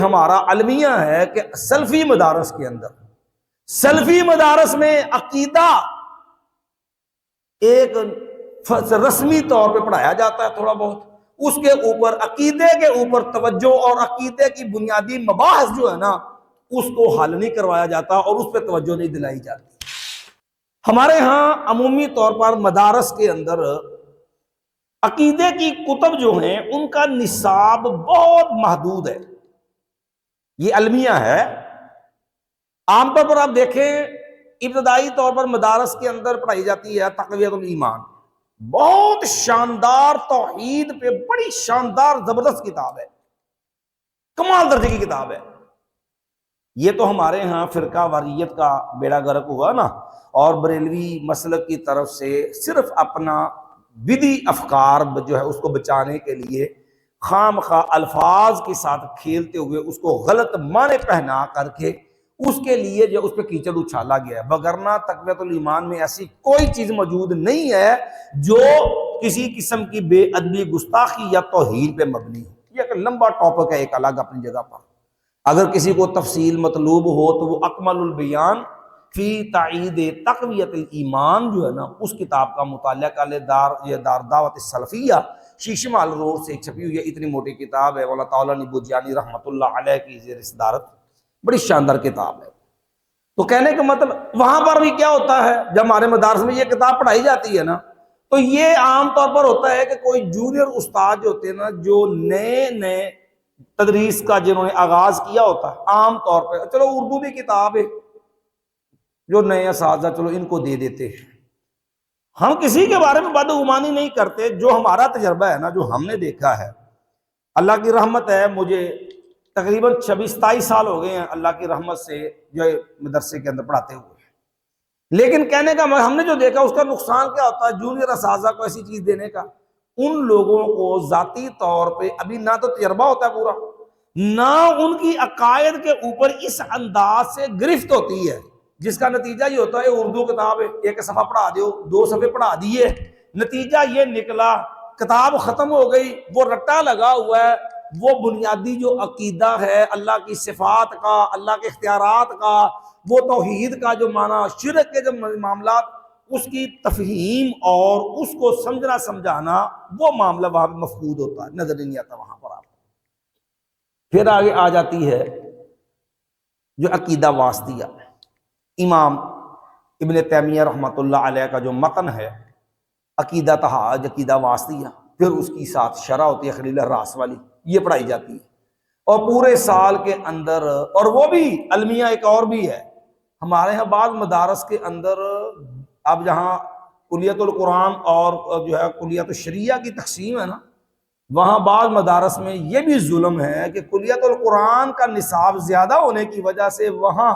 हमारा अलमिया है कि सल्फी मदारस के अंदर, सल्फी मदारस में अकीदा एक रस्मी तौर पे पढ़ाया जाता है थोड़ा बहुत, उसके ऊपर अकीदे के ऊपर तवज्जो और अकीदे की बुनियादी मबाहस जो है ना उसको हल नहीं करवाया जाता और उस पर तवज्जो नहीं दिलाई जाती। हमारे यहाँ अमूमी तौर पर मदारस के अंदर अकीदे की कुतब जो हैं उनका निसाब बहुत महदूद है। ये अलमिया है। आमतौर पर आप देखें इब्तदाई तौर पर मदारस के अंदर पढ़ाई जाती है तक़वियतुल ईमान, बहुत शानदार तौहीद पे बड़ी शानदार जबरदस्त किताब है, कमाल दर्जे की किताब है। ये तो हमारे यहाँ फिरका वारियत का बेड़ा गर्क हुआ ना, और बरेलवी मसलक की तरफ से सिर्फ अपना विधि अफकार जो है उसको बचाने के लिए खामखा अल्फाज के साथ खेलते हुए उसको गलत माने पहना करके उसके लिए जो उस पर कीचड़ उछाला गया है। वगरना तक़वियतुल ईमान में ऐसी कोई चीज मौजूद नहीं है जो किसी किस्म की बेअदबी, गुस्ताखी या तौहीन पे मबनी हो। यह एक लंबा टॉपिक है, एक अलग अपनी जगह पर। अगर किसी को तफसील मतलूब हो तो वो अकमलुल बयान फी ताईद तक़वियतुल ईमान जो है ना उस किताब का मुताला कर ले। दावत सलफिया शीशमाल रोड से छपी हुई है, इतनी मोटी किताब है। मौला ताला निबुजानी रहमतुल्लाह अलैह की ज़ेर सदारत, बड़ी शानदार किताब है। तो कहने का मतलब वहां पर भी क्या होता है, जब हमारे मदारस में ये किताब पढ़ाई जाती है ना तो ये आम तौर पर होता है कि कोई जूनियर उस्ताद जो होते हैं ना, जो नए नए तदरीस का जिन्होंने आगाज किया होता है, आम तौर पर चलो उर्दू भी किताब है जो नए असातिज़ा चलो इनको दे देते हैं। हम किसी के बारे में बदगुमानी नहीं करते, जो हमारा तजर्बा है ना, जो हमने देखा है, अल्लाह की रहमत है, मुझे तकरीबन 26-27 साल हो गए हैं अल्लाह की रहमत से जो मदरसे के अंदर पढ़ाते हुए। लेकिन कहने का हमने जो देखा उसका नुकसान क्या होता है जूनियर असातिज़ा को ऐसी चीज देने का, उन लोगों को जाती तौर पे अभी ना तो तजर्बा होता है पूरा, ना उनकी अकायद के ऊपर इस अंदाज से गिरफ्त होती है, जिसका नतीजा ये होता है उर्दू किताब है, एक सफ़ा पढ़ा दो, 2 सफ़े पढ़ा दिए, नतीजा ये निकला किताब खत्म हो गई, वो रट्टा लगा हुआ है। वो बुनियादी जो अकीदा है अल्लाह की सिफात का, अल्लाह के इख्तियारात का, वो तौहीद का जो माना, शिरक के जो मामला, उसकी तफहीम और उसको समझना समझाना, वो मामला वहां पर मफकूद होता है, नजर नहीं आता वहां पर आपको। फिर आगे आ जाती है जो अकीदा वास्तिया, इमाम इब्न तैमिया रहमतुल्लाह अलैह का जो मतन है अकीदा तहाज, अकीदा वास्तिया, फिर उसकी साथ शरह होती है खलील रास वाली, ये पढ़ाई जाती है। और पूरे साल के अंदर, और वो भी अलमिया एक और भी है हमारे यहाँ बाद मदारस के अंदर, अब जहाँ कुलियतुल कुरान और जो है कुलियत शरिया की तकसीम है ना, वहाँ बाद मदारस में ये भी जुल्म है कि कुलियतुल कुरान का निसाब ज्यादा होने की वजह से वहाँ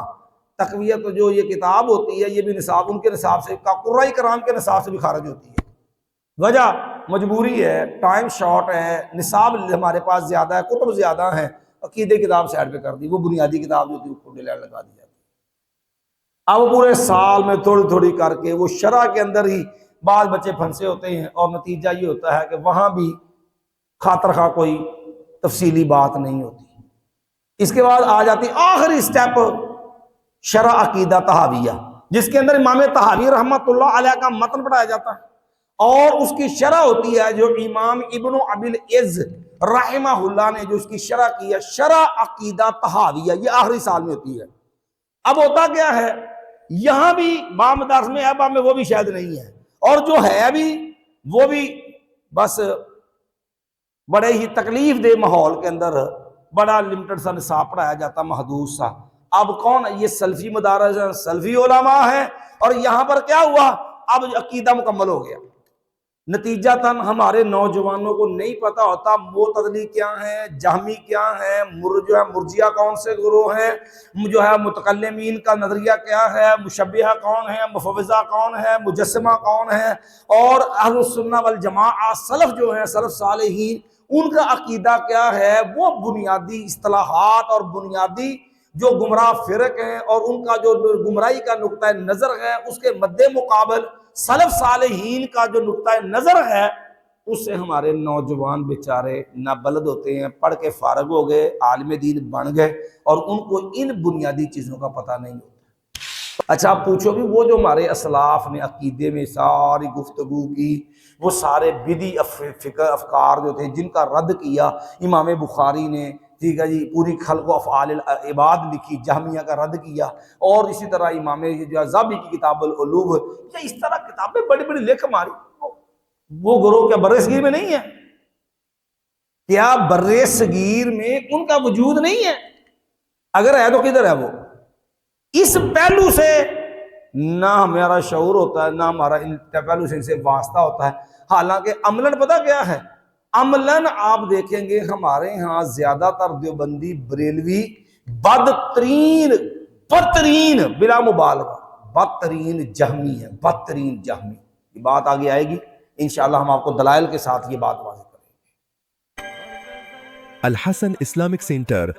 तक़वियत जो ये किताब होती है ये भी निसाब उनके निसाब से कुर्राई कराम के निसाब से भी खारिज होती है। वजह मजबूरी है, टाइम शॉर्ट है, निसाब हमारे पास ज्यादा है, कुतुब ज्यादा है, अकीदे किताब साइड पे कर दी, वो बुनियादी किताब जो थी उसको डिलेट लगा दी जाती है। अब पूरे साल में थोड़ी थोड़ी करके वो शरह के अंदर ही बाल बच्चे फंसे होते हैं, और नतीजा ये होता है कि वहां भी खातर खा कोई तफसीली बात नहीं होती। इसके बाद आ जाती आखिरी स्टेप शरह अकीदा तहाविया, जिसके अंदर इमाम तहावी रहमतुल्लाह अलैह का मतन पढ़ाया जाता है, और उसकी शरह होती है जो इमाम इब्न अबिल इज़्ज़ रहमहुल्लाह ने जो उसकी शरह की है, शरह अकीदा तहाविया, ये आखिरी साल में होती है। अब होता क्या है, यहां भी बामदास में है, बाम में वो भी शायद नहीं है, और जो है अभी वो भी बस बड़े ही तकलीफ दे माहौल के अंदर बड़ा लिमिटेड सा निसाब पढ़ाया जाता, महदूद सा। अब कौन, ये सल्फी मदारस है, सल्फी उलमा है, और यहां पर क्या हुआ, अब अकीदा मुकम्मल हो गया। नतीजतन हमारे नौजवानों को नहीं पता होता मोतज़िली क्या है, जहमी क्या है, जो है मुर्जिया कौन से गुरूह हैं, जो है मुतकल्लिमीन का नजरिया क्या है, मुशब्बिहा कौन है, मुफव्विज़ा कौन है, मुजस्सिमा कौन है, और अहलुस सुन्ना वल जमाअह सलफ जो है, सलफ सालेहीन, उनका अकीदा क्या है। वो बुनियादी इस्तिलाहात और बुनियादी जो गुमराह फिरक हैं और उनका जो गुमराही का नुक्ता नज़र है, उसके मद्दे मुकाबल सलफ सालेहीन का जो नुक्ता नज़र है, उससे हमारे नौजवान बेचारे नाबलद होते हैं, पढ़ के फारग हो गए, आलिम दीन बन गए और उनको इन बुनियादी चीज़ों का पता नहीं होता। अच्छा, आप पूछोगे वो जो हमारे असलाफ ने अकीदे में सारी गुफ्तगू की, वो सारे बिदी फिक्र अफकार जो थे जिनका रद्द किया इमाम बुखारी ने, ठीक है जी, पूरी खल्क़ अफ़आल इबाद लिखी, जहमिया का रद्द किया, और इसी तरह इमाम ज़ाबी की किताबुल उलूम, या इस तरह किताबें बड़ी बड़ी लिख मारी। वो गुरोह क्या बर्रे सगीर में नहीं है? क्या बर्रे सगीर में उनका वजूद नहीं है? अगर है तो किधर है वो? इस पहलू से ना हमारा शऊर होता है, ना हमारा इन पहलू से इनसे वास्ता होता है। हालांकि अमलन पता क्या है? अमलन आप देखेंगे हमारे यहाँ ज्यादातर देवबंदी बरेलवी बदतरीन बदतरीन बिला मुबालगा बदतरीन जहमी है, बदतरीन जहमी। ये बात आगे आएगी इंशाअल्लाह, हम आपको दलाइल के साथ ये बात वाज़ेह करेंगे। अल हसन इस्लामिक सेंटर